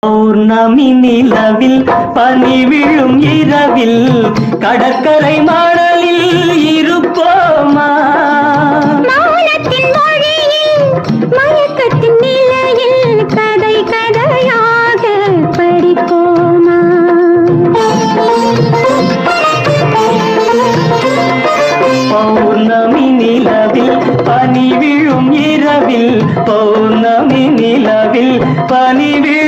பௌர்ணமி நிலவில் பனி விழும் இரவில் கடற்கரை மணலில் இருப்போமா மௌனத்தின் மொழியில் மயக்கத்தின் நிலையில் கதை கதையாக படிப்போமா பௌர்ணமி நிலவில் பனி விழும் இரவில் பௌர்ணமி நிலவில் பனி விழும்